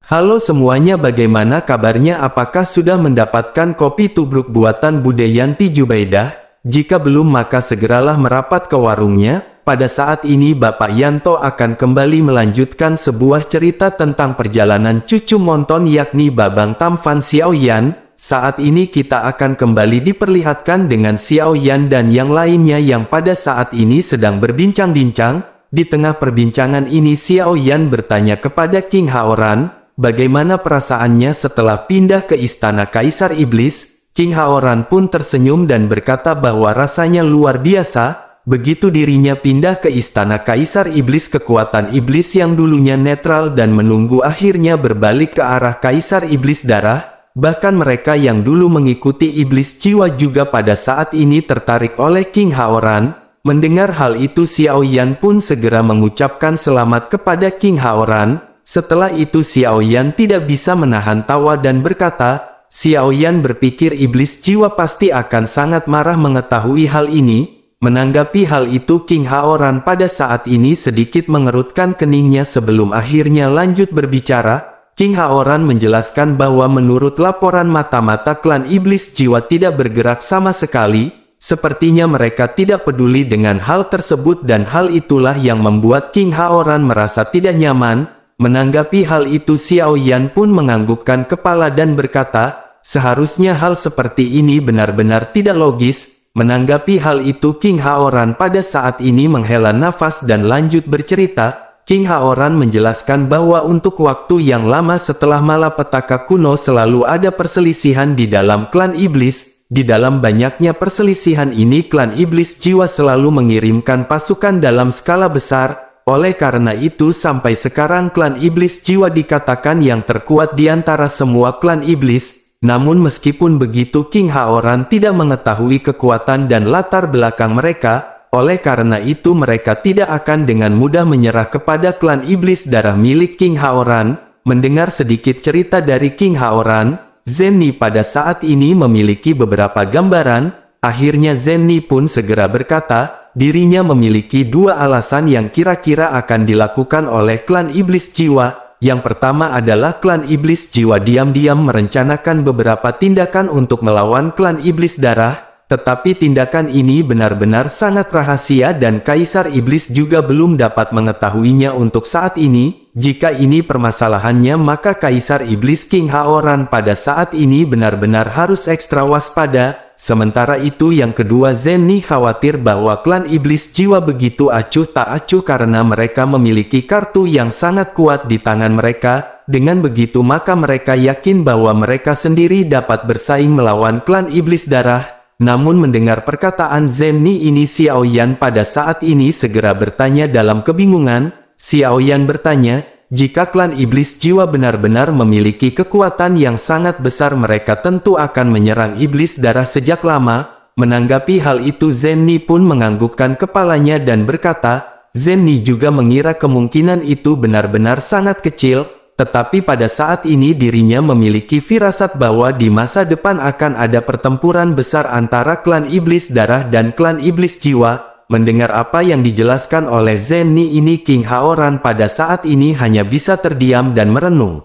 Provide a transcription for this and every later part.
Halo semuanya, bagaimana kabarnya? Apakah sudah mendapatkan kopi tubruk buatan Bude Yanti Jubaidah? Jika belum maka segeralah merapat ke warungnya. Pada saat ini Bapak Yanto akan kembali melanjutkan sebuah cerita tentang perjalanan cucu Monton yakni Babang Tamfan Xiaoyan. Saat ini kita akan kembali diperlihatkan dengan Xiaoyan dan yang lainnya yang pada saat ini sedang berbincang-bincang. Di tengah perbincangan ini Xiaoyan bertanya kepada King Haoran, bagaimana perasaannya setelah pindah ke istana Kaisar Iblis. King Haoran pun tersenyum dan berkata bahwa rasanya luar biasa. Begitu dirinya pindah ke istana Kaisar Iblis, kekuatan iblis yang dulunya netral dan menunggu akhirnya berbalik ke arah Kaisar Iblis Darah. Bahkan mereka yang dulu mengikuti iblis jiwa juga pada saat ini tertarik oleh King Haoran. Mendengar hal itu Xiaoyan pun segera mengucapkan selamat kepada King Haoran. Setelah itu Xiaoyan tidak bisa menahan tawa dan berkata, Xiaoyan berpikir iblis jiwa pasti akan sangat marah mengetahui hal ini. Menanggapi hal itu King Haoran pada saat ini sedikit mengerutkan keningnya sebelum akhirnya lanjut berbicara. King Haoran menjelaskan bahwa menurut laporan mata-mata klan iblis jiwa tidak bergerak sama sekali. Sepertinya mereka tidak peduli dengan hal tersebut dan hal itulah yang membuat King Haoran merasa tidak nyaman. Menanggapi hal itu Xiaoyan pun menganggukkan kepala dan berkata, seharusnya hal seperti ini benar-benar tidak logis. Menanggapi hal itu King Haoran pada saat ini menghela nafas dan lanjut bercerita. King Haoran menjelaskan bahwa untuk waktu yang lama setelah malapetaka kuno selalu ada perselisihan di dalam klan iblis. Di dalam banyaknya perselisihan ini klan iblis jiwa selalu mengirimkan pasukan dalam skala besar. Oleh karena itu sampai sekarang klan iblis jiwa dikatakan yang terkuat di antara semua klan iblis. Namun meskipun begitu King Haoran tidak mengetahui kekuatan dan latar belakang mereka. Oleh karena itu mereka tidak akan dengan mudah menyerah kepada klan iblis darah milik King Haoran. Mendengar sedikit cerita dari King Haoran, Zenny pada saat ini memiliki beberapa gambaran. Akhirnya Zenny pun segera berkata, dirinya memiliki dua alasan yang kira-kira akan dilakukan oleh klan iblis jiwa. Yang pertama adalah klan iblis jiwa diam-diam merencanakan beberapa tindakan untuk melawan klan iblis darah. Tetapi tindakan ini benar-benar sangat rahasia dan Kaisar Iblis juga belum dapat mengetahuinya untuk saat ini. Jika ini permasalahannya maka Kaisar Iblis King Haoran pada saat ini benar-benar harus ekstra waspada. Sementara itu yang kedua Zenny khawatir bahwa klan iblis jiwa begitu acuh tak acuh karena mereka memiliki kartu yang sangat kuat di tangan mereka. Dengan begitu maka mereka yakin bahwa mereka sendiri dapat bersaing melawan klan iblis darah. Namun mendengar perkataan Zenny ini Xiaoyan pada saat ini segera bertanya dalam kebingungan. Xiaoyan bertanya, jika klan iblis jiwa benar-benar memiliki kekuatan yang sangat besar mereka tentu akan menyerang iblis darah sejak lama. Menanggapi hal itu Zenny pun menganggukkan kepalanya dan berkata, Zenny juga mengira kemungkinan itu benar-benar sangat kecil. Tetapi pada saat ini dirinya memiliki firasat bahwa di masa depan akan ada pertempuran besar antara klan iblis darah dan klan iblis jiwa. Mendengar apa yang dijelaskan oleh Zenny ini King Haoran pada saat ini hanya bisa terdiam dan merenung.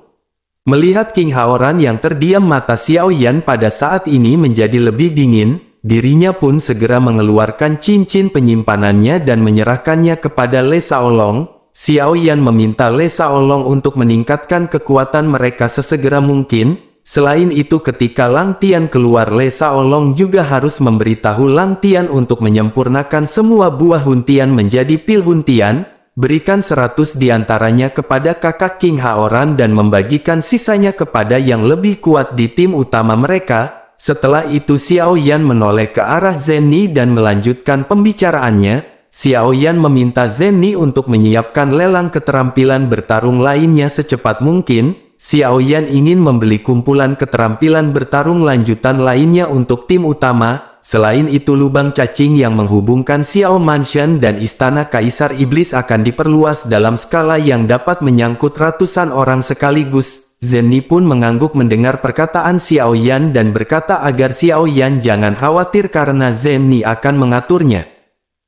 Melihat King Haoran yang terdiam mata Xiaoyan pada saat ini menjadi lebih dingin, dirinya pun segera mengeluarkan cincin penyimpanannya dan menyerahkannya kepada Le Shaolong. Xiaoyan meminta Le Shaolong untuk meningkatkan kekuatan mereka sesegera mungkin. Selain itu ketika Lang Tian keluar Le Shaolong juga harus memberitahu Lang Tian untuk menyempurnakan semua buah huntian menjadi pil huntian. Berikan 100 diantaranya kepada kakak King Haoran dan membagikan sisanya kepada yang lebih kuat di tim utama mereka. Setelah itu Xiaoyan menoleh ke arah Zenny dan melanjutkan pembicaraannya. Xiaoyan meminta Zenny untuk menyiapkan lelang keterampilan bertarung lainnya secepat mungkin. Xiaoyan ingin membeli kumpulan keterampilan bertarung lanjutan lainnya untuk tim utama. Selain itu lubang cacing yang menghubungkan Xiao Mansion dan Istana Kaisar Iblis akan diperluas dalam skala yang dapat menyangkut ratusan orang sekaligus. Zenny pun mengangguk mendengar perkataan Xiaoyan dan berkata agar Xiaoyan jangan khawatir karena Zenny akan mengaturnya.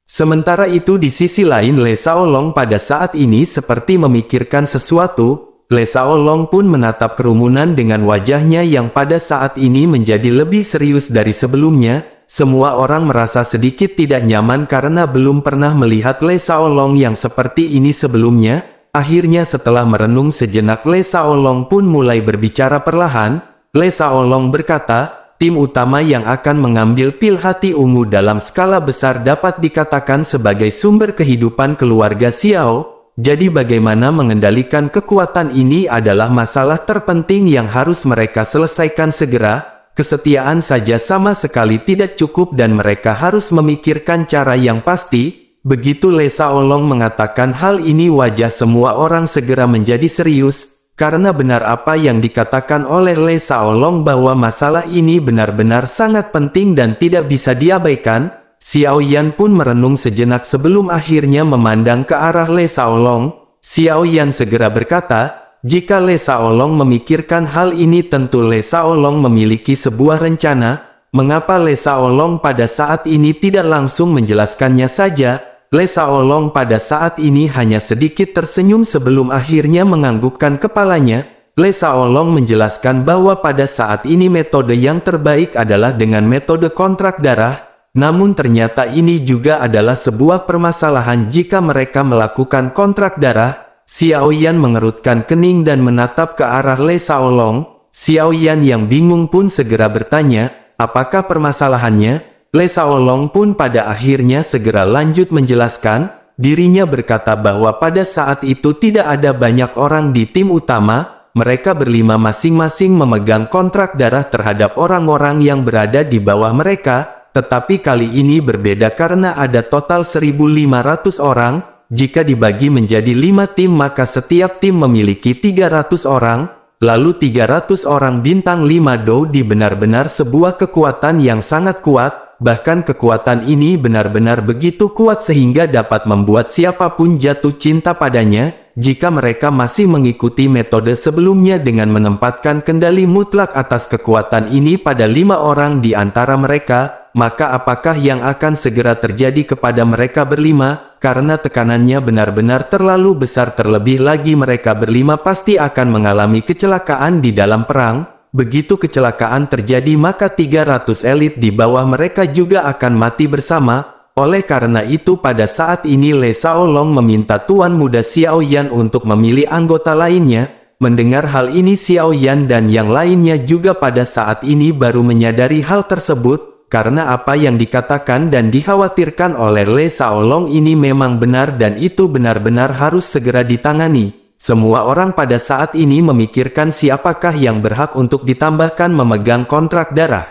Sementara itu di sisi lain Le Shaolong pada saat ini seperti memikirkan sesuatu. Le Shaolong pun menatap kerumunan dengan wajahnya yang pada saat ini menjadi lebih serius dari sebelumnya. Semua orang merasa sedikit tidak nyaman karena belum pernah melihat Le Shaolong yang seperti ini sebelumnya. Akhirnya setelah merenung sejenak, Le Shaolong pun mulai berbicara perlahan. Le Shaolong berkata, tim utama yang akan mengambil pil hati ungu dalam skala besar dapat dikatakan sebagai sumber kehidupan keluarga Xiao. Jadi bagaimana mengendalikan kekuatan ini adalah masalah terpenting yang harus mereka selesaikan segera. Kesetiaan saja sama sekali tidak cukup dan mereka harus memikirkan cara yang pasti. Begitu Le Shaolong mengatakan hal ini, wajah semua orang segera menjadi serius, karena benar apa yang dikatakan oleh Le Shaolong bahwa masalah ini benar-benar sangat penting dan tidak bisa diabaikan. Xiao Yan pun merenung sejenak sebelum akhirnya memandang ke arah Le Shaolong. Xiao Yan segera berkata, jika Le Shaolong memikirkan hal ini tentu Le Shaolong memiliki sebuah rencana. Mengapa Le Shaolong pada saat ini tidak langsung menjelaskannya saja? Le Shaolong pada saat ini hanya sedikit tersenyum sebelum akhirnya menganggukkan kepalanya. Le Shaolong menjelaskan bahwa pada saat ini metode yang terbaik adalah dengan metode kontrak darah. Namun ternyata ini juga adalah sebuah permasalahan jika mereka melakukan kontrak darah. Xiao Yan mengerutkan kening dan menatap ke arah Le Shaolong. Xiao Yan yang bingung pun segera bertanya, apakah permasalahannya? Le Shaolong pun pada akhirnya segera lanjut menjelaskan. Dirinya berkata bahwa pada saat itu tidak ada banyak orang di tim utama. Mereka berlima masing-masing memegang kontrak darah terhadap orang-orang yang berada di bawah mereka. Tetapi kali ini berbeda karena ada total 1.500 orang. Jika dibagi menjadi 5 tim maka setiap tim memiliki 300 orang. Lalu 300 orang bintang 5 Doudi benar-benar sebuah kekuatan yang sangat kuat. Bahkan kekuatan ini benar-benar begitu kuat sehingga dapat membuat siapapun jatuh cinta padanya. Jika mereka masih mengikuti metode sebelumnya dengan menempatkan kendali mutlak atas kekuatan ini pada 5 orang di antara mereka, maka apakah yang akan segera terjadi kepada mereka berlima? Karena tekanannya benar-benar terlalu besar, terlebih lagi mereka berlima pasti akan mengalami kecelakaan di dalam perang. Begitu kecelakaan terjadi maka 300 elit di bawah mereka juga akan mati bersama. Oleh karena itu pada saat ini Le Shaolong meminta Tuan Muda Xiao Yan untuk memilih anggota lainnya. Mendengar hal ini Xiao Yan dan yang lainnya juga pada saat ini baru menyadari hal tersebut. Karena apa yang dikatakan dan dikhawatirkan oleh Le Shaolong ini memang benar dan itu benar-benar harus segera ditangani. Semua orang pada saat ini memikirkan siapakah yang berhak untuk ditambahkan memegang kontrak darah.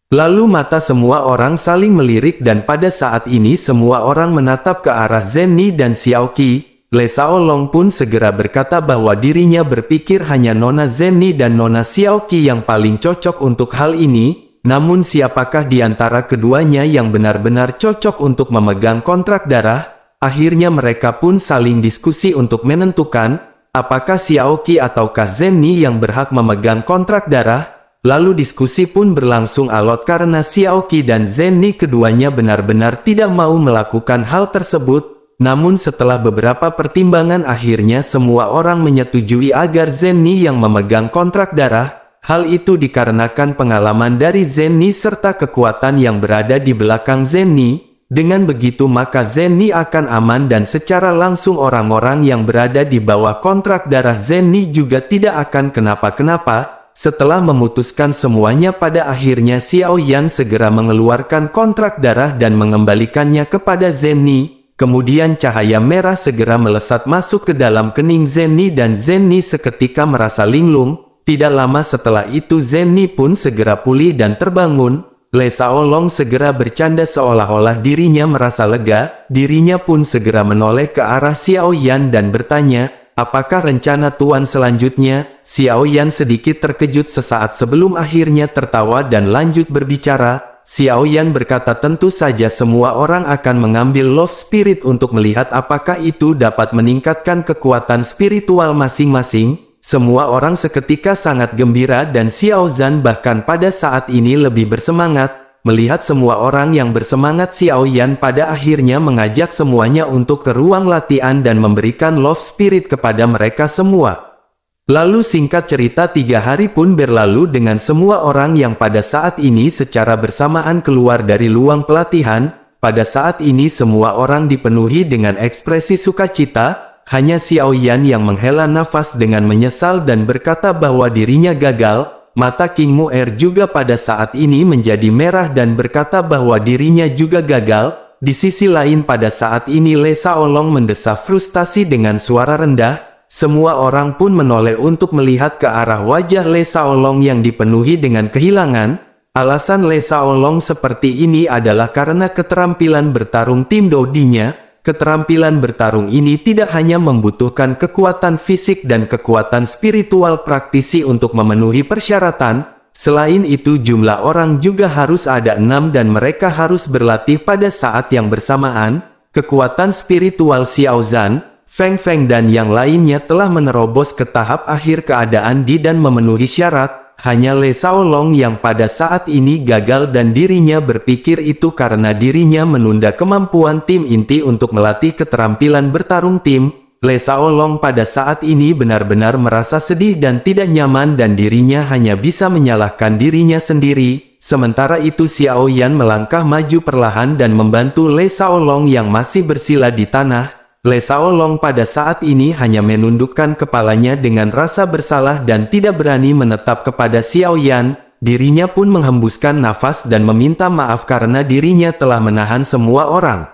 Lalu mata semua orang saling melirik dan pada saat ini semua orang menatap ke arah Zenny dan Xiao Qi. Le Shaolong pun segera berkata bahwa dirinya berpikir hanya Nona Zenny dan Nona Xiao Qi yang paling cocok untuk hal ini. Namun siapakah di antara keduanya yang benar-benar cocok untuk memegang kontrak darah? Akhirnya mereka pun saling diskusi untuk menentukan, apakah Xiao Qi ataukah Zenny yang berhak memegang kontrak darah? Lalu diskusi pun berlangsung alot karena Xiao Qi dan Zenny keduanya benar-benar tidak mau melakukan hal tersebut. Namun setelah beberapa pertimbangan akhirnya semua orang menyetujui agar Zenny yang memegang kontrak darah. Hal itu dikarenakan pengalaman dari Zenny serta kekuatan yang berada di belakang Zenny. Dengan begitu maka Zenny akan aman dan secara langsung orang-orang yang berada di bawah kontrak darah Zenny juga tidak akan kenapa-kenapa. Setelah memutuskan semuanya pada akhirnya Xiao Yan segera mengeluarkan kontrak darah dan mengembalikannya kepada Zenny. Kemudian cahaya merah segera melesat masuk ke dalam kening Zenny dan Zenny seketika merasa linglung. Tidak lama setelah itu Zenny pun segera pulih dan terbangun. Le Shaolong segera bercanda seolah-olah dirinya merasa lega. Dirinya pun segera menoleh ke arah Xiao Yan dan bertanya, apakah rencana Tuan selanjutnya? Xiao Yan sedikit terkejut sesaat sebelum akhirnya tertawa dan lanjut berbicara. Xiao Yan berkata tentu saja semua orang akan mengambil Love Spirit untuk melihat apakah itu dapat meningkatkan kekuatan spiritual masing-masing. Semua orang seketika sangat gembira dan Xiao Zhan bahkan pada saat ini lebih bersemangat. Melihat semua orang yang bersemangat Xiao Yan pada akhirnya mengajak semuanya untuk ke ruang latihan dan memberikan Love Spirit kepada mereka semua. Lalu singkat cerita 3 hari pun berlalu dengan semua orang yang pada saat ini secara bersamaan keluar dari ruang pelatihan. Pada saat ini semua orang dipenuhi dengan ekspresi sukacita, hanya Xiao Yan yang menghela nafas dengan menyesal dan berkata bahwa dirinya gagal. Mata King Mu'er juga pada saat ini menjadi merah dan berkata bahwa dirinya juga gagal. Di sisi lain pada saat ini Le Shaolong mendesah frustasi dengan suara rendah. Semua orang pun menoleh untuk melihat ke arah wajah Le Shaolong yang dipenuhi dengan kehilangan. Alasan Le Shaolong seperti ini adalah karena keterampilan bertarung tim Dodinya. Keterampilan bertarung ini tidak hanya membutuhkan kekuatan fisik dan kekuatan spiritual praktisi untuk memenuhi persyaratan. Selain itu jumlah orang juga harus ada 6 dan mereka harus berlatih pada saat yang bersamaan. Kekuatan spiritual Xiao Zhan, Feng Feng dan yang lainnya telah menerobos ke tahap akhir keadaan dan memenuhi syarat. Hanya Le Shaolong yang pada saat ini gagal dan dirinya berpikir itu karena dirinya menunda kemampuan tim inti untuk melatih keterampilan bertarung tim. Le Shaolong pada saat ini benar-benar merasa sedih dan tidak nyaman dan dirinya hanya bisa menyalahkan dirinya sendiri. Sementara itu Xiao Yan melangkah maju perlahan dan membantu Le Shaolong yang masih bersila di tanah. Le Shaolong pada saat ini hanya menundukkan kepalanya dengan rasa bersalah dan tidak berani menetap kepada Xiao Yan. Dirinya pun menghembuskan nafas dan meminta maaf karena dirinya telah menahan semua orang.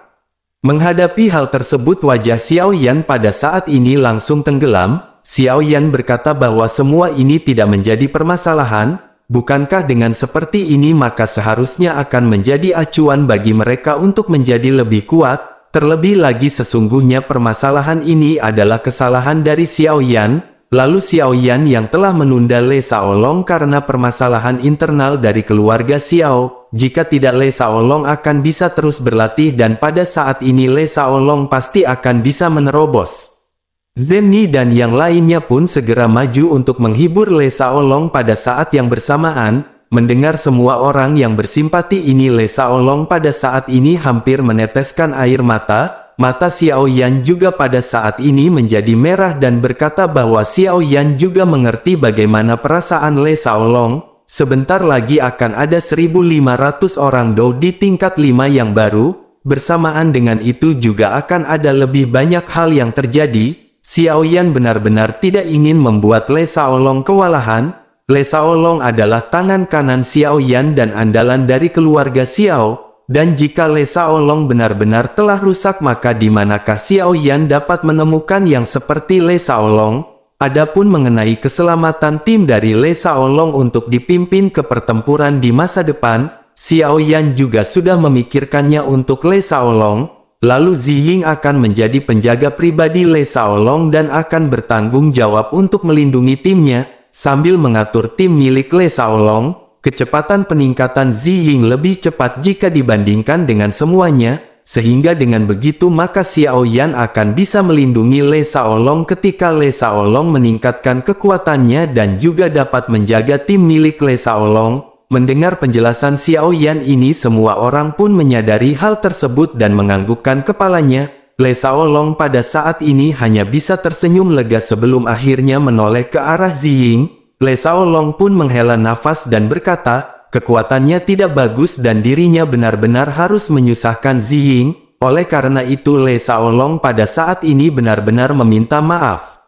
Menghadapi hal tersebut wajah Xiao Yan pada saat ini langsung tenggelam. Xiao Yan berkata bahwa semua ini tidak menjadi permasalahan. Bukankah dengan seperti ini maka seharusnya akan menjadi acuan bagi mereka untuk menjadi lebih kuat? Terlebih lagi sesungguhnya permasalahan ini adalah kesalahan dari Xiao Yan. Lalu Xiao Yan yang telah menunda Le Shaolong karena permasalahan internal dari keluarga Xiao. Jika tidak Le Shaolong akan bisa terus berlatih dan pada saat ini Le Shaolong pasti akan bisa menerobos. Zenni dan yang lainnya pun segera maju untuk menghibur Le Shaolong pada saat yang bersamaan. Mendengar semua orang yang bersimpati ini Le Shaolong pada saat ini hampir meneteskan air mata. Mata Xiao Yan juga pada saat ini menjadi merah dan berkata bahwa Xiao Yan juga mengerti bagaimana perasaan Le Shaolong. Sebentar lagi akan ada 1.500 orang Dou di tingkat 5 yang baru. Bersamaan dengan itu juga akan ada lebih banyak hal yang terjadi. Xiao Yan benar-benar tidak ingin membuat Le Shaolong kewalahan. Le Shaolong adalah tangan kanan Xiao Yan dan andalan dari keluarga Xiao. Dan jika Le Shaolong benar-benar telah rusak maka di manakah Xiao Yan dapat menemukan yang seperti Le Shaolong? Adapun mengenai keselamatan tim dari Le Shaolong untuk dipimpin ke pertempuran di masa depan, Xiao Yan juga sudah memikirkannya untuk Le Shaolong. Lalu Ziying akan menjadi penjaga pribadi Le Shaolong dan akan bertanggung jawab untuk melindungi timnya. Sambil mengatur tim milik Le Shaolong, kecepatan peningkatan Ziying lebih cepat jika dibandingkan dengan semuanya, sehingga dengan begitu maka Xiao Yan akan bisa melindungi Le Shaolong ketika Le Shaolong meningkatkan kekuatannya dan juga dapat menjaga tim milik Le Shaolong. Mendengar penjelasan Xiao Yan ini semua orang pun menyadari hal tersebut dan menganggukkan kepalanya. Le Shaolong pada saat ini hanya bisa tersenyum lega sebelum akhirnya menoleh ke arah Ziying. Le Shaolong pun menghela nafas dan berkata, kekuatannya tidak bagus dan dirinya benar-benar harus menyusahkan Ziying. Oleh karena itu Le Shaolong pada saat ini benar-benar meminta maaf.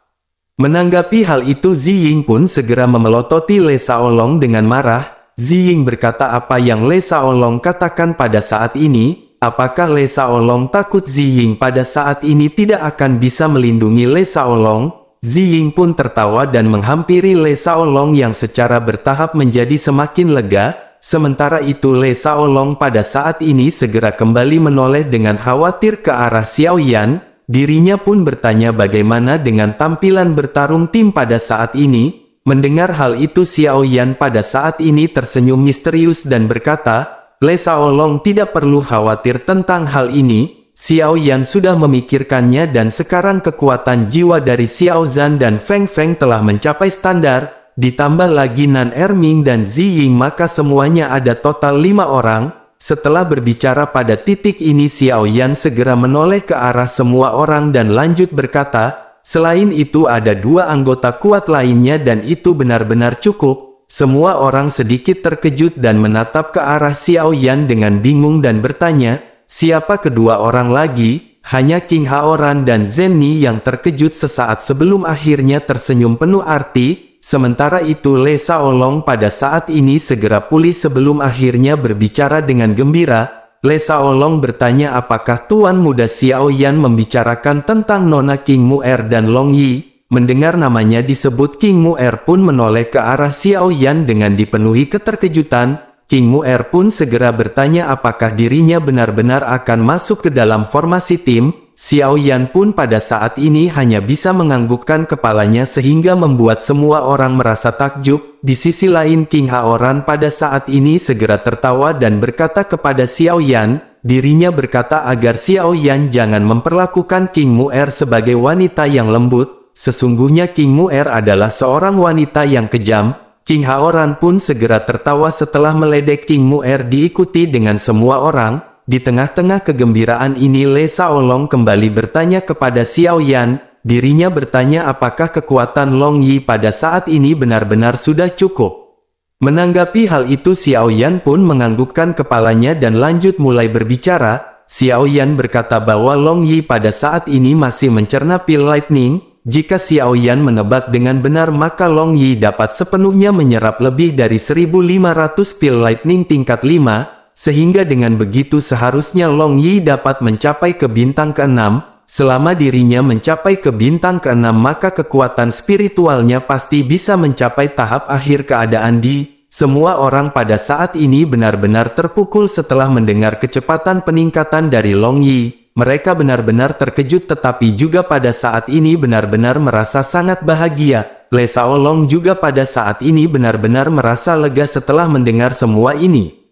Menanggapi hal itu Ziying pun segera memelototi Le Shaolong dengan marah. Ziying berkata apa yang Le Shaolong katakan pada saat ini. Apakah Le Shaolong takut Ziying pada saat ini tidak akan bisa melindungi Le Shaolong? Ziying pun tertawa dan menghampiri Le Shaolong yang secara bertahap menjadi semakin lega. Sementara itu Le Shaolong pada saat ini segera kembali menoleh dengan khawatir ke arah Xiao Yan. Dirinya pun bertanya bagaimana dengan tampilan bertarung tim pada saat ini. Mendengar hal itu Xiao Yan pada saat ini tersenyum misterius dan berkata, Le Shaolong tidak perlu khawatir tentang hal ini. Xiao Yan sudah memikirkannya dan sekarang kekuatan jiwa dari Xiao Zhan dan Feng Feng telah mencapai standar. Ditambah lagi Nan Erming dan Ziying maka semuanya ada total 5 orang. Setelah berbicara pada titik ini Xiao Yan segera menoleh ke arah semua orang dan lanjut berkata, Selain itu ada 2 anggota kuat lainnya dan itu benar-benar cukup. Semua orang sedikit terkejut dan menatap ke arah Xiao Yan dengan bingung dan bertanya, siapa kedua orang lagi? Hanya King Haoran dan Zenni yang terkejut sesaat sebelum akhirnya tersenyum penuh arti. Sementara itu Le Shaolong pada saat ini segera pulih sebelum akhirnya berbicara dengan gembira. Le Shaolong bertanya apakah Tuan Muda Xiao Yan membicarakan tentang Nona King Mu'er dan Long Yi. Mendengar namanya disebut, King Mu'er pun menoleh ke arah Xiao Yan dengan dipenuhi keterkejutan. King Mu'er pun segera bertanya apakah dirinya benar-benar akan masuk ke dalam formasi tim. Xiao Yan pun pada saat ini hanya bisa menganggukkan kepalanya sehingga membuat semua orang merasa takjub. Di sisi lain King Haoran pada saat ini segera tertawa dan berkata kepada Xiao Yan, dirinya berkata agar Xiao Yan jangan memperlakukan King Mu'er sebagai wanita yang lembut. Sesungguhnya King Mu'er adalah seorang wanita yang kejam. King Haoran pun segera tertawa setelah meledek King Mu'er diikuti dengan semua orang. Di tengah-tengah kegembiraan ini Le Shaolong kembali bertanya kepada Xiao Yan. Dirinya bertanya apakah kekuatan Long Yi pada saat ini benar-benar sudah cukup. Menanggapi hal itu Xiao Yan pun menganggukkan kepalanya dan lanjut mulai berbicara. Xiao Yan berkata bahwa Long Yi pada saat ini masih mencerna pil lightning. Jika Xiao Yan menebak dengan benar maka Long Yi dapat sepenuhnya menyerap lebih dari 1500 pil lightning tingkat 5, sehingga dengan begitu seharusnya Long Yi dapat mencapai ke bintang ke-6. Selama dirinya mencapai ke bintang ke-6 maka kekuatan spiritualnya pasti bisa mencapai tahap akhir keadaan di. Semua orang pada saat ini benar-benar terpukul setelah mendengar kecepatan peningkatan dari Long Yi. Mereka benar-benar terkejut tetapi juga pada saat ini benar-benar merasa sangat bahagia. Le Shaolong juga pada saat ini benar-benar merasa lega setelah mendengar semua ini.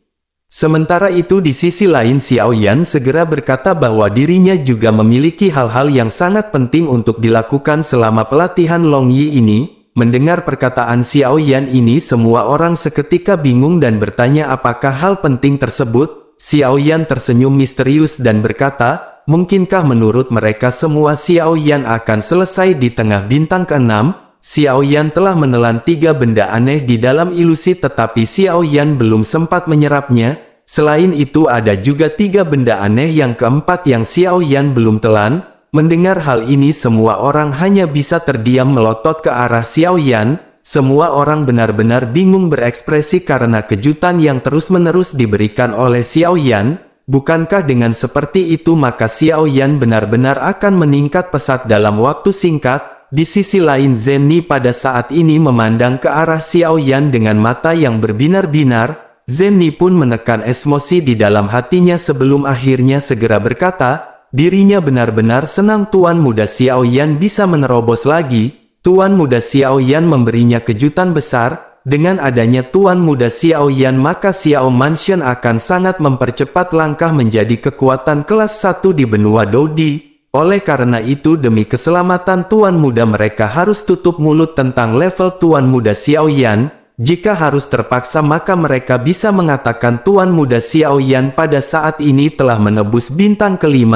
Sementara itu di sisi lain Xiao Yan segera berkata bahwa dirinya juga memiliki hal-hal yang sangat penting untuk dilakukan selama pelatihan Long Yi ini. Mendengar perkataan Xiao Yan ini semua orang seketika bingung dan bertanya apakah hal penting tersebut. Xiao Yan tersenyum misterius dan berkata, mungkinkah menurut mereka semua Xiao Yan akan selesai di tengah bintang ke-6? Xiao Yan telah menelan 3 benda aneh di dalam ilusi tetapi Xiao Yan belum sempat menyerapnya. Selain itu ada juga 3 benda aneh yang keempat yang Xiao Yan belum telan. Mendengar hal ini semua orang hanya bisa terdiam melotot ke arah Xiao Yan. Semua orang benar-benar bingung berekspresi karena kejutan yang terus-menerus diberikan oleh Xiao Yan. Bukankah dengan seperti itu maka Xiao Yan benar-benar akan meningkat pesat dalam waktu singkat? Di sisi lain Zenni pada saat ini memandang ke arah Xiao Yan dengan mata yang berbinar-binar. Zenni pun menekan emosi di dalam hatinya sebelum akhirnya segera berkata, dirinya benar-benar senang Tuan Muda Xiao Yan bisa menerobos lagi. Tuan Muda Xiao Yan memberinya kejutan besar. Dengan adanya Tuan Muda Xiao Yan maka Xiao Mansion akan sangat mempercepat langkah menjadi kekuatan kelas 1 di benua Dodi. Oleh karena itu demi keselamatan Tuan Muda mereka harus tutup mulut tentang level Tuan Muda Xiao Yan. Jika harus terpaksa maka mereka bisa mengatakan Tuan Muda Xiao Yan pada saat ini telah menebus bintang ke-5.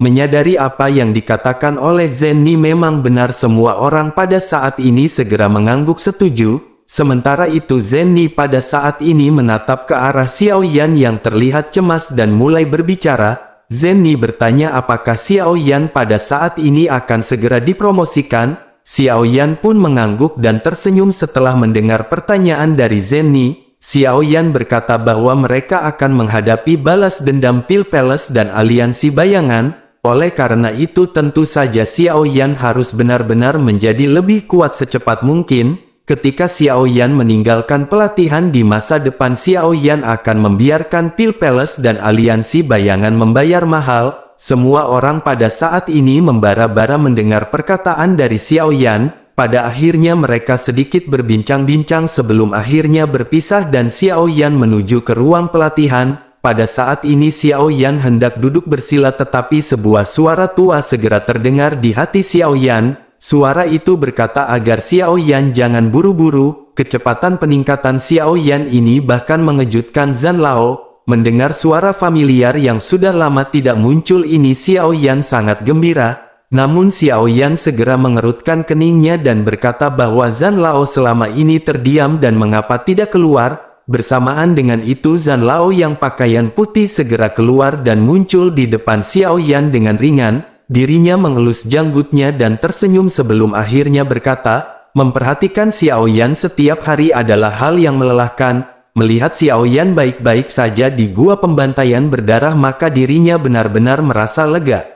Menyadari apa yang dikatakan oleh Zenni memang benar semua orang pada saat ini segera mengangguk setuju. Sementara itu Zenni pada saat ini menatap ke arah Xiao Yan yang terlihat cemas dan mulai berbicara. Zenni bertanya apakah Xiao Yan pada saat ini akan segera dipromosikan. Xiao Yan pun mengangguk dan tersenyum setelah mendengar pertanyaan dari Zenni. Xiao Yan berkata bahwa mereka akan menghadapi balas dendam Pil Palace dan aliansi bayangan. Oleh karena itu tentu saja Xiao Yan harus benar-benar menjadi lebih kuat secepat mungkin. Ketika Xiao Yan meninggalkan pelatihan di masa depan Xiao Yan akan membiarkan Pil Palace dan aliansi bayangan membayar mahal. Semua orang pada saat ini membara-bara mendengar perkataan dari Xiao Yan. Pada akhirnya mereka sedikit berbincang-bincang sebelum akhirnya berpisah dan Xiao Yan menuju ke ruang pelatihan. Pada saat ini Xiao Yan hendak duduk bersila tetapi sebuah suara tua segera terdengar di hati Xiao Yan. Suara itu berkata agar Xiao Yan jangan buru-buru. Kecepatan peningkatan Xiao Yan ini bahkan mengejutkan Zhan Lao. Mendengar suara familiar yang sudah lama tidak muncul ini Xiao Yan sangat gembira. namun Xiao Yan segera mengerutkan keningnya dan berkata bahwa Zhan Lao selama ini terdiam dan mengapa tidak keluar. Bersamaan dengan itu Zhan Lao yang pakaian putih segera keluar dan muncul di depan Xiao Yan dengan ringan. Dirinya mengelus janggutnya dan tersenyum sebelum akhirnya berkata, memperhatikan Xiao Yan setiap hari adalah hal yang melelahkan. Melihat Xiao Yan baik-baik saja di gua pembantaian berdarah maka dirinya benar-benar merasa lega.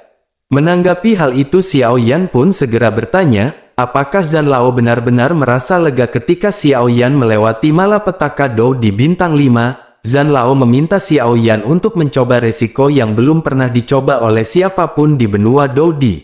Menanggapi hal itu Xiao Yan pun segera bertanya, apakah Zhan Lao benar-benar merasa lega ketika Xiao Yan melewati malapetaka Dou di bintang 5? Zhan Lao meminta Xiao Yan untuk mencoba resiko yang belum pernah dicoba oleh siapapun di benua Doudi.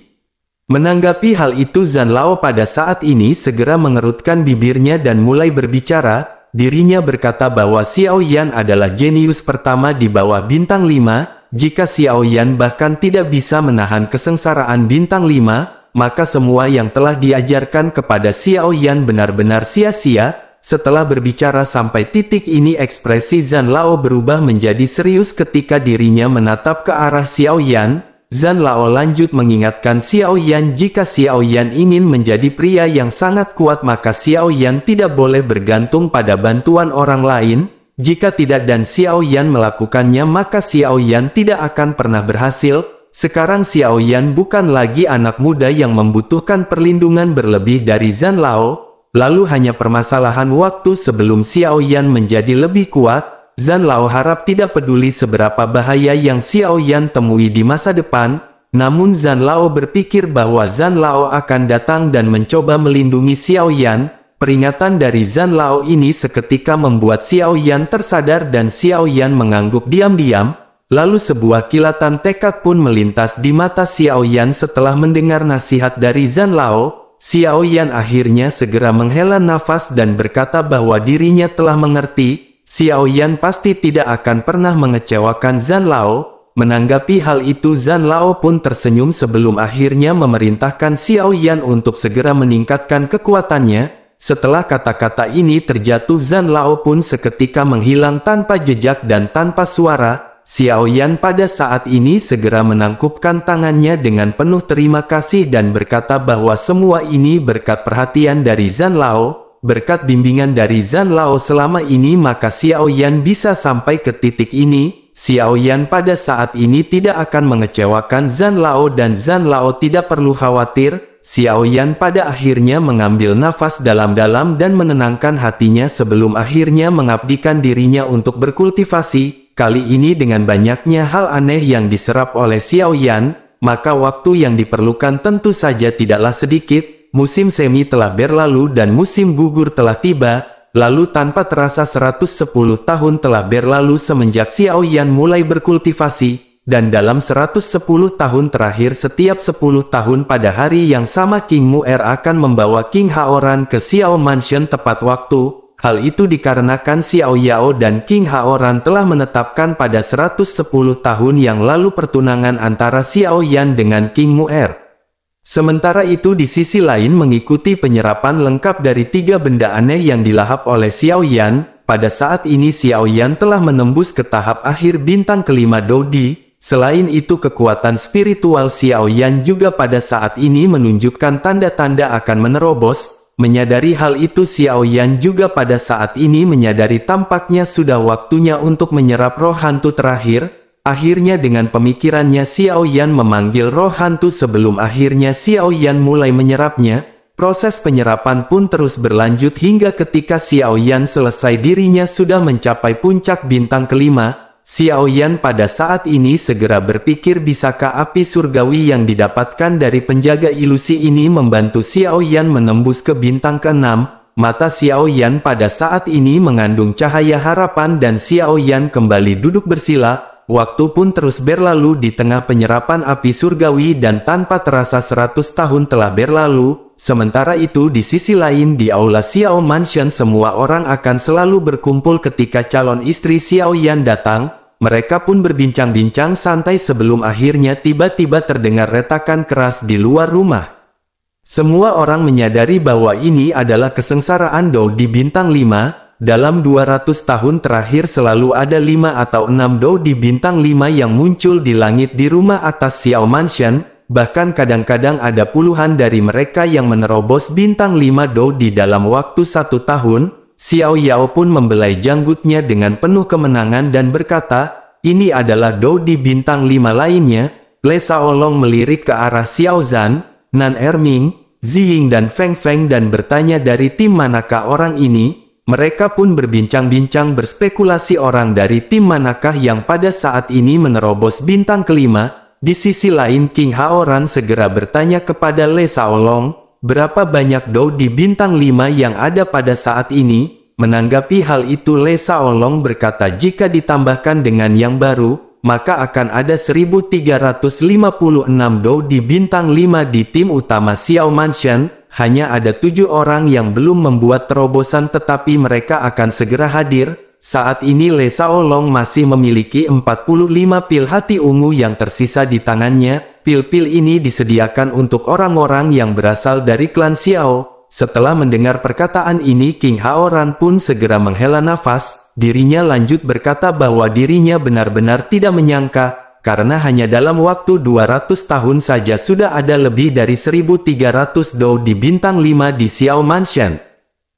Menanggapi hal itu Zhan Lao pada saat ini segera mengerutkan bibirnya dan mulai berbicara. Dirinya berkata bahwa Xiao Yan adalah jenius pertama di bawah bintang 5. Jika Xiao Yan bahkan tidak bisa menahan kesengsaraan bintang 5, maka semua yang telah diajarkan kepada Xiao Yan benar-benar sia-sia. Setelah berbicara sampai titik ini ekspresi Zhan Lao berubah menjadi serius ketika dirinya menatap ke arah Xiao Yan. Zhan Lao lanjut mengingatkan Xiao Yan jika Xiao Yan ingin menjadi pria yang sangat kuat maka Xiao Yan tidak boleh bergantung pada bantuan orang lain. Jika tidak dan Xiao Yan melakukannya maka Xiao Yan tidak akan pernah berhasil. Sekarang Xiao Yan bukan lagi anak muda yang membutuhkan perlindungan berlebih dari Zhan Lao. Lalu hanya permasalahan waktu sebelum Xiao Yan menjadi lebih kuat. Zhan Lao harap tidak peduli seberapa bahaya yang Xiao Yan temui di masa depan. Namun Zhan Lao berpikir bahwa Zhan Lao akan datang dan mencoba melindungi Xiao Yan. Peringatan dari Zhan Lao ini seketika membuat Xiao Yan tersadar dan Xiao Yan mengangguk diam-diam. Lalu sebuah kilatan tekad pun melintas di mata Xiao Yan setelah mendengar nasihat dari Zhan Lao. Xiao Yan akhirnya segera menghela nafas dan berkata bahwa dirinya telah mengerti. Xiao Yan pasti tidak akan pernah mengecewakan Zhan Lao. Menanggapi hal itu Zhan Lao pun tersenyum sebelum akhirnya memerintahkan Xiao Yan untuk segera meningkatkan kekuatannya. Setelah kata-kata ini terjatuh Zhan Lao pun seketika menghilang tanpa jejak dan tanpa suara. Xiao Yan pada saat ini segera menangkupkan tangannya dengan penuh terima kasih dan berkata bahwa semua ini berkat perhatian dari Zhan Lao, berkat bimbingan dari Zhan Lao selama ini maka Xiao Yan bisa sampai ke titik ini. Xiao Yan pada saat ini tidak akan mengecewakan Zhan Lao dan Zhan Lao tidak perlu khawatir. Xiao Yan pada akhirnya mengambil nafas dalam-dalam dan menenangkan hatinya sebelum akhirnya mengabdikan dirinya untuk berkultivasi. Kali ini dengan banyaknya hal aneh yang diserap oleh Xiao Yan, maka waktu yang diperlukan tentu saja tidaklah sedikit. Musim semi telah berlalu dan musim gugur telah tiba. Lalu tanpa terasa 110 tahun telah berlalu semenjak Xiao Yan mulai berkultivasi. Dan dalam 110 tahun terakhir setiap 10 tahun pada hari yang sama King Mu'er akan membawa King Haoran ke Xiao Mansion tepat waktu. Hal itu dikarenakan Xiao Yao dan King Haoran telah menetapkan pada 110 tahun yang lalu pertunangan antara Xiao Yan dengan King Mu'er. Sementara itu di sisi lain mengikuti penyerapan lengkap dari 3 benda aneh yang dilahap oleh Xiao Yan, pada saat ini Xiao Yan telah menembus ke tahap akhir bintang kelima Doudi. Selain itu kekuatan spiritual Xiao Yan juga pada saat ini menunjukkan tanda-tanda akan menerobos. Menyadari hal itu Xiao Yan juga pada saat ini menyadari tampaknya sudah waktunya untuk menyerap roh hantu terakhir. Akhirnya dengan pemikirannya Xiao Yan memanggil roh hantu sebelum akhirnya Xiao Yan mulai menyerapnya. Proses penyerapan pun terus berlanjut hingga ketika Xiao Yan selesai dirinya sudah mencapai puncak bintang kelima. Xiao Yan pada saat ini segera berpikir bisakah api surgawi yang didapatkan dari penjaga ilusi ini membantu Xiao Yan menembus ke bintang ke-6. Mata Xiao Yan pada saat ini mengandung cahaya harapan dan Xiao Yan kembali duduk bersila. Waktu pun terus berlalu di tengah penyerapan api surgawi dan tanpa terasa 100 tahun telah berlalu. Sementara itu di sisi lain di aula Xiao Mansion semua orang akan selalu berkumpul ketika calon istri Xiao Yan datang. Mereka pun berbincang-bincang santai sebelum akhirnya tiba-tiba terdengar retakan keras di luar rumah. Semua orang menyadari bahwa ini adalah kesengsaraan Dou di bintang 5. Dalam 200 tahun terakhir selalu ada 5 atau 6 Dou di bintang 5 yang muncul di langit di rumah atas Xiao Mansion. bahkan kadang-kadang ada puluhan dari mereka yang menerobos bintang 5 Dou di dalam waktu 1 tahun. Xiao Yao pun membelai janggutnya dengan penuh kemenangan dan berkata, ini adalah Dou di bintang 5 lainnya. Le Shaolong melirik ke arah Xiao Zhan, Nan Erming, Ziying dan Feng Feng dan bertanya dari tim manakah orang ini. Mereka pun berbincang-bincang berspekulasi orang dari tim manakah yang pada saat ini menerobos bintang kelima. Di sisi lain King Haoran segera bertanya kepada Le Shaolong, berapa banyak Dou di bintang 5 yang ada pada saat ini? Menanggapi hal itu Le Shaolong berkata jika ditambahkan dengan yang baru, maka akan ada 1356 Dou di bintang 5 di tim utama Xiao Mansion. Hanya ada 7 orang yang belum membuat terobosan tetapi mereka akan segera hadir. Saat ini Le Shaolong masih memiliki 45 pil hati ungu yang tersisa di tangannya. Pil-pil ini disediakan untuk orang-orang yang berasal dari klan Xiao. Setelah mendengar perkataan ini King Haoran pun segera menghela nafas. Dirinya lanjut berkata bahwa dirinya benar-benar tidak menyangka. Karena hanya dalam waktu 200 tahun saja sudah ada lebih dari 1300 Dou di bintang 5 di Xiao Mansion.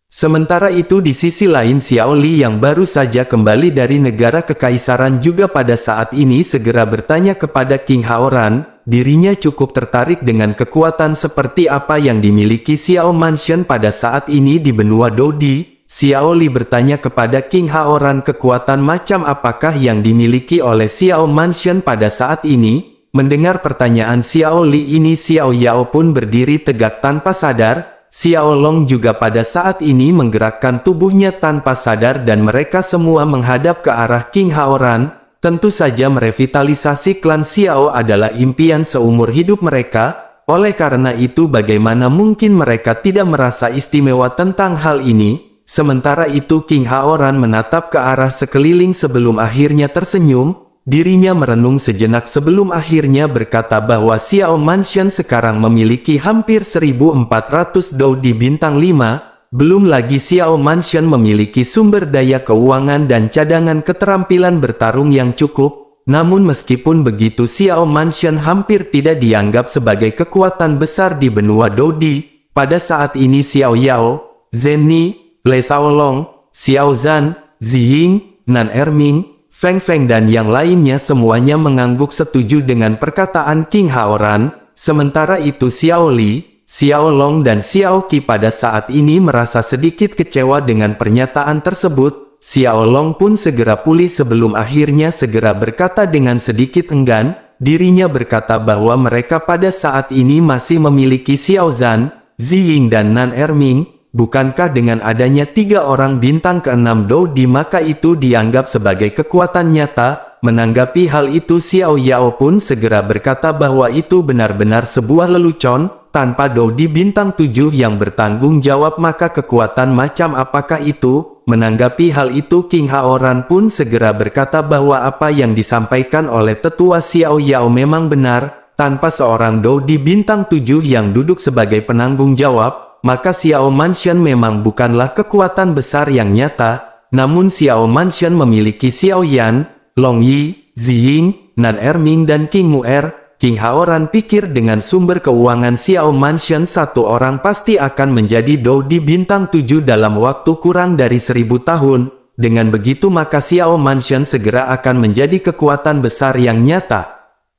Sementara itu di sisi lain Xiao Li yang baru saja kembali dari negara kekaisaran juga pada saat ini segera bertanya kepada King Haoran. Dirinya cukup tertarik dengan kekuatan seperti apa yang dimiliki Xiao Mansion pada saat ini di benua Dodi. Xiao Li bertanya kepada King Haoran kekuatan macam apakah yang dimiliki oleh Xiao Mansion pada saat ini. Mendengar pertanyaan Xiao Li ini Xiao Yao pun berdiri tegak tanpa sadar. Xiao Long juga pada saat ini menggerakkan tubuhnya tanpa sadar dan mereka semua menghadap ke arah King Haoran. Tentu saja merevitalisasi klan Xiao adalah impian seumur hidup mereka. Oleh karena itu bagaimana mungkin mereka tidak merasa istimewa tentang hal ini. Sementara itu King Haoran menatap ke arah sekeliling sebelum akhirnya tersenyum. Dirinya merenung sejenak sebelum akhirnya berkata bahwa Xiao Mansion sekarang memiliki hampir 1400 Dou di bintang 5. Belum lagi Xiao Mansion memiliki sumber daya keuangan dan cadangan keterampilan bertarung yang cukup. Namun meskipun begitu Xiao Mansion hampir tidak dianggap sebagai kekuatan besar di benua Dodi. Pada saat ini Xiao Yao, Zhen Ni, Le Shaolong, Xiao Zhan, Ziying, Nan Erming, Feng Feng dan yang lainnya semuanya mengangguk setuju dengan perkataan King Haoran. Sementara itu Xiao Li, Xiao Long dan Xiao Qi pada saat ini merasa sedikit kecewa dengan pernyataan tersebut. Xiao Long pun segera pulih sebelum akhirnya segera berkata dengan sedikit enggan. Dirinya berkata bahwa mereka pada saat ini masih memiliki Xiao Zhan, Ziying dan Nan Erming. Bukankah dengan adanya 3 orang bintang ke-6 Dou di maka itu dianggap sebagai kekuatan nyata? Menanggapi hal itu Xiao Yao pun segera berkata bahwa itu benar-benar sebuah lelucon. Tanpa Dou di bintang 7 yang bertanggung jawab maka kekuatan macam apakah itu? Menanggapi hal itu King Haoran pun segera berkata bahwa apa yang disampaikan oleh tetua Xiao Yao memang benar. Tanpa seorang Dou di bintang 7 yang duduk sebagai penanggung jawab, maka Xiao Mansion memang bukanlah kekuatan besar yang nyata. Namun Xiao Mansion memiliki Xiao Yan, Long Yi, Ziying, Nan Erming dan King Mu'er. King Haoran pikir dengan sumber keuangan Xiao Mansion satu orang pasti akan menjadi Dou di bintang 7 dalam waktu kurang dari 1000 tahun. Dengan begitu maka Xiao Mansion segera akan menjadi kekuatan besar yang nyata.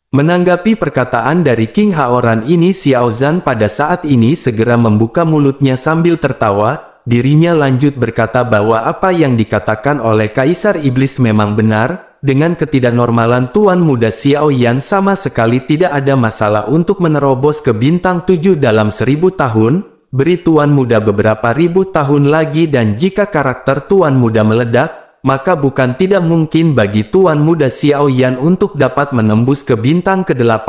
Menanggapi perkataan dari King Haoran ini Xiao Zhan pada saat ini segera membuka mulutnya sambil tertawa. Dirinya lanjut berkata bahwa apa yang dikatakan oleh Kaisar Iblis memang benar. Dengan ketidaknormalan Tuan Muda Xiao Yan sama sekali tidak ada masalah untuk menerobos ke bintang 7 dalam 1000 tahun. Beri Tuan Muda beberapa ribu tahun lagi dan jika karakter Tuan Muda meledak, maka bukan tidak mungkin bagi Tuan Muda Xiao Yan untuk dapat menembus ke bintang ke-8.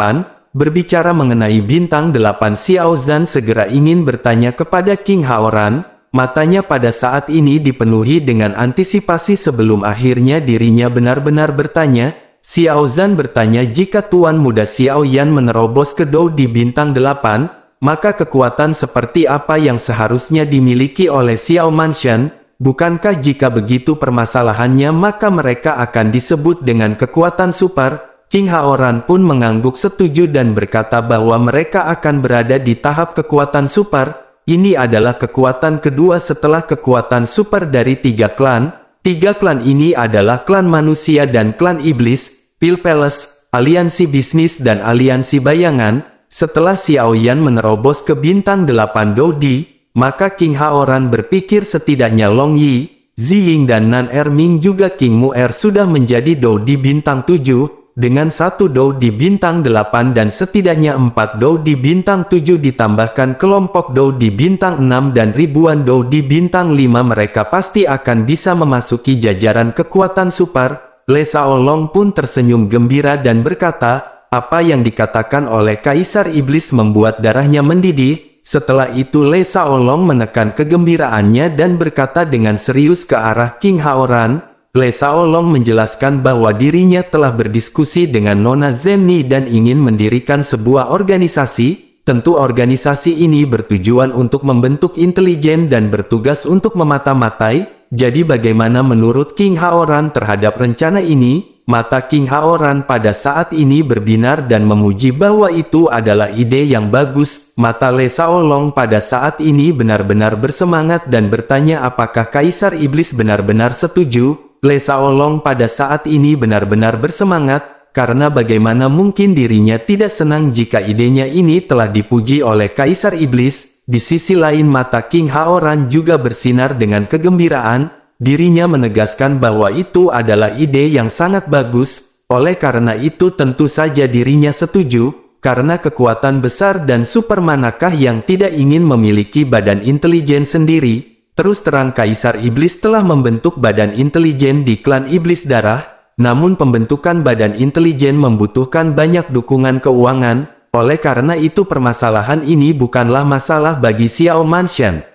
Berbicara mengenai bintang 8 Xiao Zhan segera ingin bertanya kepada King Haoran. Matanya pada saat ini dipenuhi dengan antisipasi sebelum akhirnya dirinya benar-benar bertanya. Xiao Zhan bertanya jika Tuan Muda Xiao Yan menerobos ke Dou di bintang 8, maka kekuatan seperti apa yang seharusnya dimiliki oleh Xiao Mansion? Bukankah jika begitu permasalahannya maka mereka akan disebut dengan kekuatan super? King Haoran pun mengangguk setuju dan berkata bahwa mereka akan berada di tahap kekuatan super. Ini adalah kekuatan kedua setelah kekuatan super dari 3 klan. 3 klan ini adalah klan manusia dan klan iblis, Pil Palace, aliansi bisnis dan aliansi bayangan. Setelah Xiao Yan menerobos ke bintang 8 Dodi, maka King Haoran berpikir setidaknya Long Yi, Ziying dan Nan Erming juga King Mu'er sudah menjadi Dodi bintang 7, dengan 1 Dodi bintang 8 dan setidaknya 4 Dodi bintang 7 ditambahkan kelompok Dodi bintang 6 dan ribuan Dodi bintang 5 mereka pasti akan bisa memasuki jajaran kekuatan super. Le Shaolong pun tersenyum gembira dan berkata, apa yang dikatakan oleh Kaisar Iblis membuat darahnya mendidih. Setelah itu Le Shaolong menekan kegembiraannya dan berkata dengan serius ke arah King Haoran. Le Shaolong menjelaskan bahwa dirinya telah berdiskusi dengan Nona Zenni dan ingin mendirikan sebuah organisasi. Tentu organisasi ini bertujuan untuk membentuk intelijen dan bertugas untuk memata-matai. Jadi bagaimana menurut King Haoran terhadap rencana ini? Mata King Haoran pada saat ini berbinar dan memuji bahwa itu adalah ide yang bagus. Mata Le Shaolong pada saat ini benar-benar bersemangat dan bertanya apakah Kaisar Iblis benar-benar setuju. Le Shaolong pada saat ini benar-benar bersemangat, karena bagaimana mungkin dirinya tidak senang jika idenya ini telah dipuji oleh Kaisar Iblis. Di sisi lain mata King Haoran juga bersinar dengan kegembiraan. Dirinya menegaskan bahwa itu adalah ide yang sangat bagus, oleh karena itu tentu saja dirinya setuju, karena kekuatan besar dan super manakah yang tidak ingin memiliki badan intelijen sendiri. Terus terang Kaisar Iblis telah membentuk badan intelijen di klan Iblis Darah, namun pembentukan badan intelijen membutuhkan banyak dukungan keuangan, oleh karena itu permasalahan ini bukanlah masalah bagi Xiao Manshan.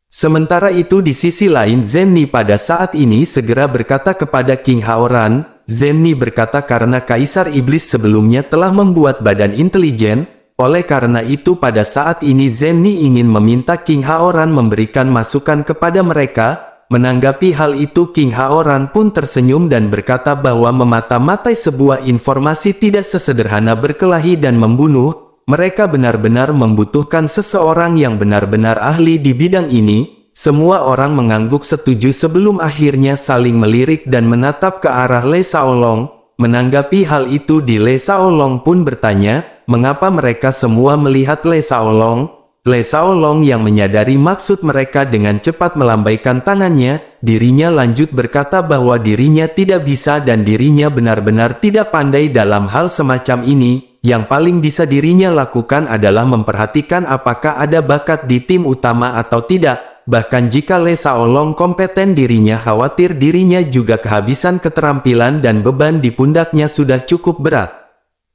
Sementara itu di sisi lain Zenni pada saat ini segera berkata kepada King Haoran. Zenni berkata karena Kaisar Iblis sebelumnya telah membuat badan intelijen, oleh karena itu pada saat ini Zenni ingin meminta King Haoran memberikan masukan kepada mereka. Menanggapi hal itu King Haoran pun tersenyum dan berkata bahwa memata-matai sebuah informasi tidak sesederhana berkelahi dan membunuh. Mereka benar-benar membutuhkan seseorang yang benar-benar ahli di bidang ini. Semua orang mengangguk setuju sebelum akhirnya saling melirik dan menatap ke arah Le Shaolong. Menanggapi hal itu Le Shaolong pun bertanya, mengapa mereka semua melihat Le Shaolong? Le Shaolong yang menyadari maksud mereka dengan cepat melambaikan tangannya. Dirinya lanjut berkata bahwa dirinya tidak bisa dan dirinya benar-benar tidak pandai dalam hal semacam ini. Yang paling bisa dirinya lakukan adalah memperhatikan apakah ada bakat di tim utama atau tidak. Bahkan jika Le Shaolong kompeten dirinya khawatir dirinya juga kehabisan keterampilan dan beban di pundaknya sudah cukup berat.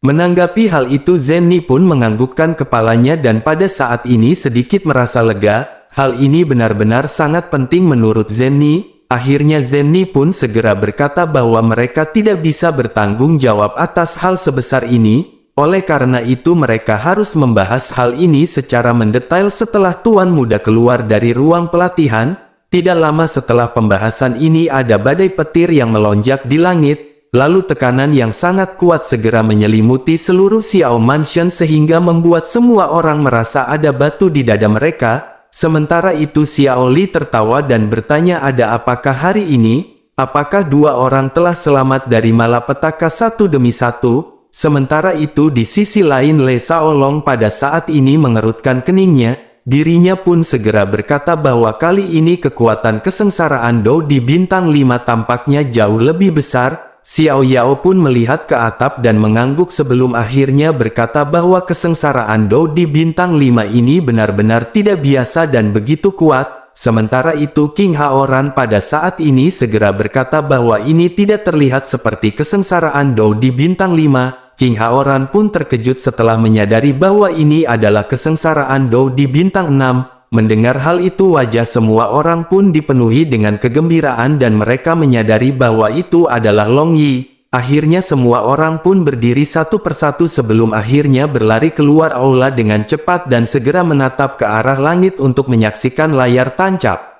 Menanggapi hal itu Zenni pun menganggukkan kepalanya dan pada saat ini sedikit merasa lega. Hal ini benar-benar sangat penting menurut Zenni. Akhirnya Zenni pun segera berkata bahwa mereka tidak bisa bertanggung jawab atas hal sebesar ini. Oleh karena itu mereka harus membahas hal ini secara mendetail setelah Tuan Muda keluar dari ruang pelatihan. Tidak lama setelah pembahasan ini ada badai petir yang melonjak di langit, lalu tekanan yang sangat kuat segera menyelimuti seluruh Xiao Mansion sehingga membuat semua orang merasa ada batu di dada mereka. Sementara itu Xiao Li tertawa dan bertanya ada apakah hari ini? Apakah 2 orang telah selamat dari malapetaka satu demi satu? Sementara itu di sisi lain Le Shaolong pada saat ini mengerutkan keningnya, dirinya pun segera berkata bahwa kali ini kekuatan kesengsaraan Dou di bintang 5 tampaknya jauh lebih besar. Xiao Yao pun melihat ke atap dan mengangguk sebelum akhirnya berkata bahwa kesengsaraan Dou di bintang 5 ini benar-benar tidak biasa dan begitu kuat. Sementara itu King Haoran pada saat ini segera berkata bahwa ini tidak terlihat seperti kesengsaraan Dou di bintang 5. King Haoran pun terkejut setelah menyadari bahwa ini adalah kesengsaraan Dou di bintang 6. Mendengar hal itu wajah semua orang pun dipenuhi dengan kegembiraan dan mereka menyadari bahwa itu adalah Long Yi. Akhirnya semua orang pun berdiri satu persatu sebelum akhirnya berlari keluar aula dengan cepat dan segera menatap ke arah langit untuk menyaksikan layar tancap.